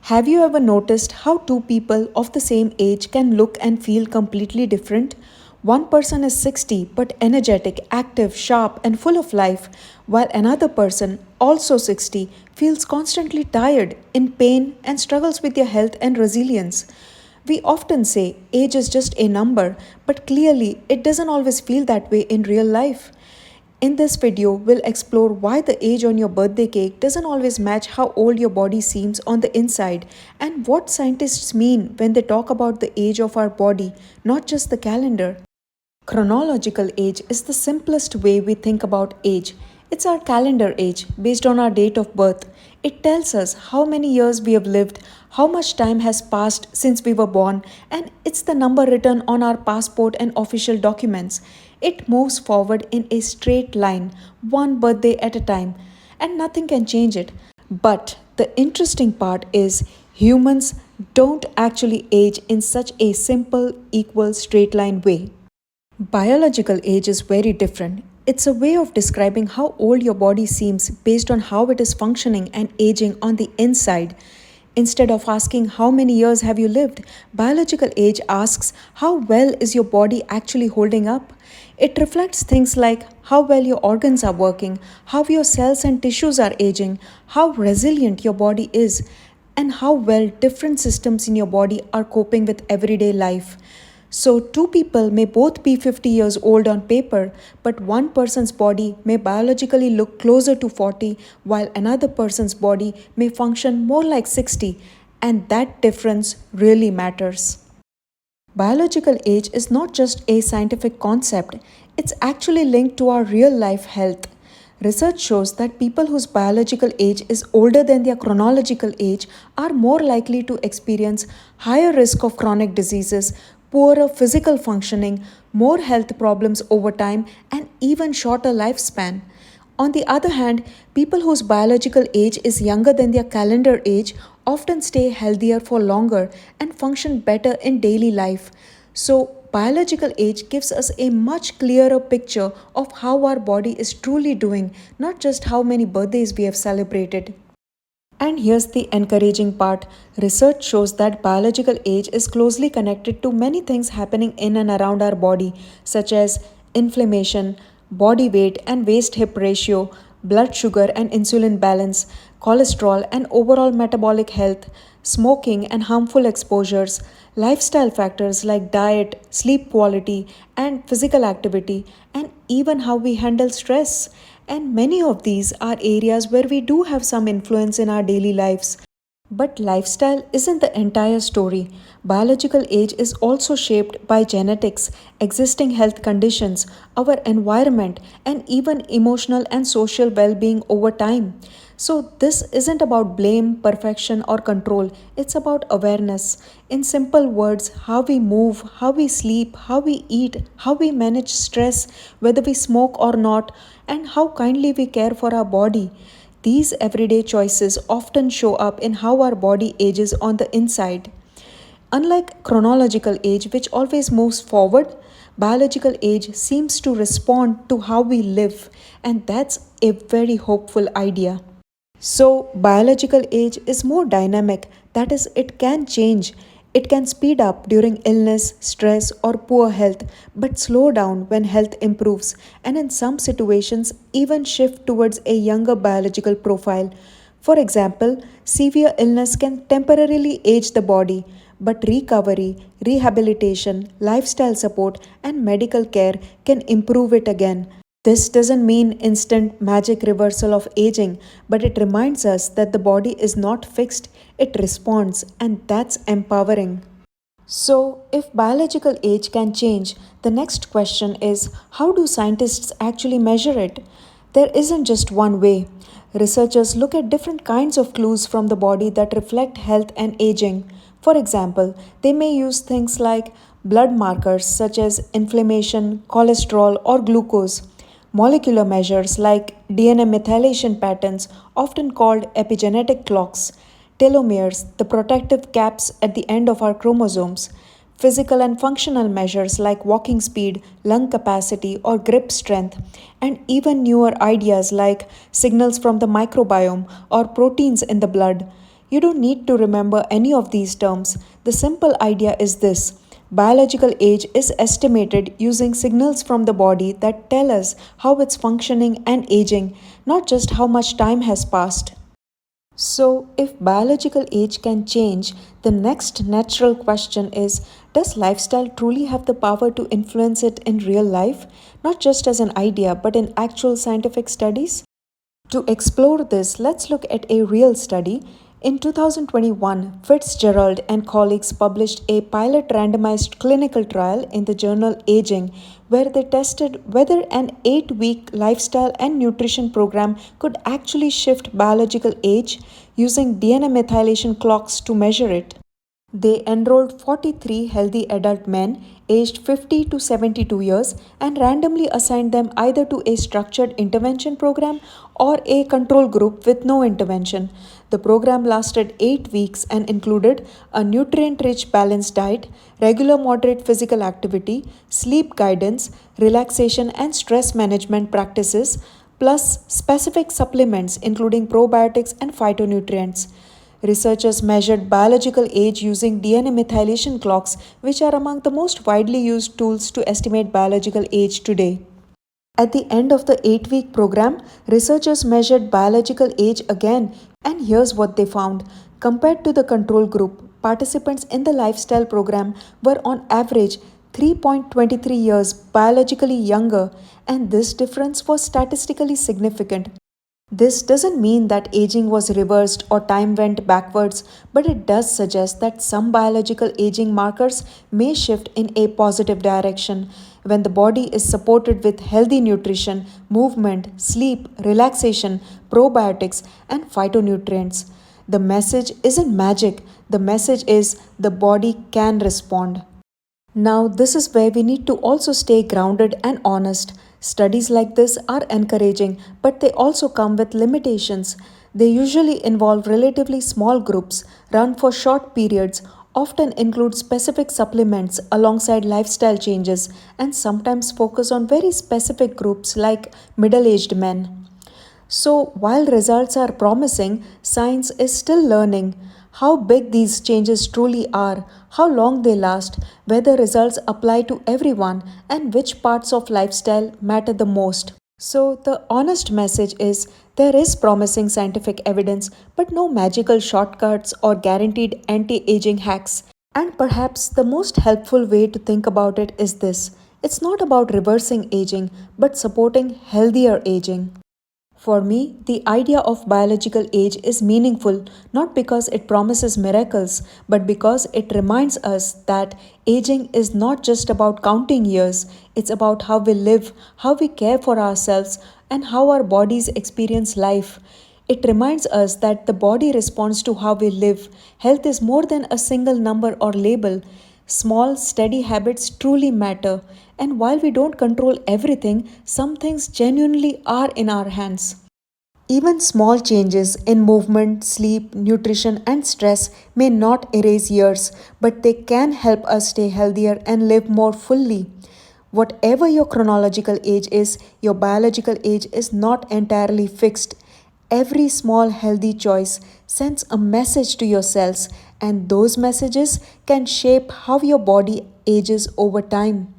Have you ever noticed how two people of the same age can look and feel completely different? One person is 60 but energetic, active, sharp, and full of life, while another person, also 60, feels constantly tired, in pain, and struggles with their health and resilience. We often say age is just a number, but clearly it doesn't always feel that way in real life. In this video, we'll explore why the age on your birthday cake doesn't always match how old your body seems on the inside, and what scientists mean when they talk about the age of our body, not just the calendar. Chronological age is the simplest way we think about age. It's our calendar age based on our date of birth. It tells us how many years we have lived, how much time has passed since we were born, and it's the number written on our passport and official documents. It moves forward in a straight line, one birthday at a time, and nothing can change it. But the interesting part is humans don't actually age in such a simple, equal, straight line way. Biological age is very different. It's a way of describing how old your body seems based on how it is functioning and aging on the inside. Instead of asking how many years have you lived, biological age asks how well is your body actually holding up. It reflects things like how well your organs are working, how your cells and tissues are aging, how resilient your body is, and how well different systems in your body are coping with everyday life. So, two people may both be 50 years old on paper, but one person's body may biologically look closer to 40, while another person's body may function more like 60, and that difference really matters. Biological age is not just a scientific concept, it's actually linked to our real life health. Research shows that people whose biological age is older than their chronological age are more likely to experience higher risk of chronic diseases, poorer physical functioning, more health problems over time, and even shorter lifespan. On the other hand, people whose biological age is younger than their calendar age often stay healthier for longer and function better in daily life. So, biological age gives us a much clearer picture of how our body is truly doing, not just how many birthdays we have celebrated. And here's the encouraging part. Research shows that biological age is closely connected to many things happening in and around our body, such as inflammation, body weight and waist hip ratio, blood sugar and insulin balance, cholesterol and overall metabolic health, smoking and harmful exposures, lifestyle factors like diet, sleep quality, and physical activity, and even how we handle stress. And many of these are areas where we do have some influence in our daily lives. But lifestyle isn't the entire story. Biological age is also shaped by genetics, existing health conditions, our environment, and even emotional and social well being over time. So, this isn't about blame, perfection, or control, it's about awareness. In simple words, how we move, how we sleep, how we eat, how we manage stress, whether we smoke or not, and how kindly we care for our body. These everyday choices often show up in how our body ages on the inside. Unlike chronological age, which always moves forward, biological age seems to respond to how we live, and that's a very hopeful idea. So, biological age is more dynamic, that is, it can change. It can speed up during illness, stress, or poor health, but slow down when health improves, and in some situations, even shift towards a younger biological profile. For example, severe illness can temporarily age the body, but recovery, rehabilitation, lifestyle support, and medical care can improve it again. This doesn't mean instant magic reversal of aging, but it reminds us that the body is not fixed, it responds, and that's empowering. So, if biological age can change, the next question is how do scientists actually measure it? There isn't just one way. Researchers look at different kinds of clues from the body that reflect health and aging. For example, they may use things like blood markers such as inflammation, cholesterol, or glucose. Molecular measures like DNA methylation patterns, often called epigenetic clocks, telomeres, the protective caps at the end of our chromosomes, physical and functional measures like walking speed, lung capacity, or grip strength, and even newer ideas like signals from the microbiome or proteins in the blood. You don't need to remember any of these terms. The simple idea is this: biological age is estimated using signals from the body that tell us how it's functioning and aging, not just how much time has passed. So, if biological age can change, the next natural question is: does lifestyle truly have the power to influence it in real life? Not just as an idea, but in actual scientific studies? To explore this, let's look at a real study. In 2021, Fitzgerald and colleagues published a pilot randomized clinical trial in the journal Aging, where they tested whether an 8-week lifestyle and nutrition program could actually shift biological age using DNA methylation clocks to measure it. They enrolled 43 healthy adult men aged 50 to 72 years and randomly assigned them either to a structured intervention program or a control group with no intervention. The program lasted 8 weeks and included a nutrient rich balanced diet, regular moderate physical activity, sleep guidance, relaxation and stress management practices, plus specific supplements including probiotics and phytonutrients. Researchers measured biological age using DNA methylation clocks, which are among the most widely used tools to estimate biological age today. At the end of the 8-week program, researchers measured biological age again, and here's what they found. Compared to the control group, participants in the lifestyle program were on average 3.23 years biologically younger, and this difference was statistically significant. This doesn't mean that aging was reversed or time went backwards, but it does suggest that some biological aging markers may shift in a positive direction. When the body is supported with healthy nutrition, movement, sleep, relaxation, probiotics, and phytonutrients. The message isn't magic, the message is the body can respond. Now, this is where we need to also stay grounded and honest. Studies like this are encouraging, but they also come with limitations. They usually involve relatively small groups, run for short periods, often include specific supplements alongside lifestyle changes, and sometimes focus on very specific groups like middle aged men. So, while results are promising, science is still learning how big these changes truly are, how long they last, whether results apply to everyone, and which parts of lifestyle matter the most. So, the honest message is there is promising scientific evidence, but no magical shortcuts or guaranteed anti aging hacks. And perhaps the most helpful way to think about it is this: it's not about reversing aging, but supporting healthier aging. For me, the idea of biological age is meaningful not because it promises miracles, but because it reminds us that aging is not just about counting years, it's about how we live, how we care for ourselves, and how our bodies experience life. It reminds us that the body responds to how we live. Health is more than a single number or label. Small, steady habits truly matter. And while we don't control everything, some things genuinely are in our hands. Even small changes in movement, sleep, nutrition, and stress may not erase years, but they can help us stay healthier and live more fully. Whatever your chronological age is, your biological age is not entirely fixed. Every small healthy choice sends a message to your cells, and those messages can shape how your body ages over time.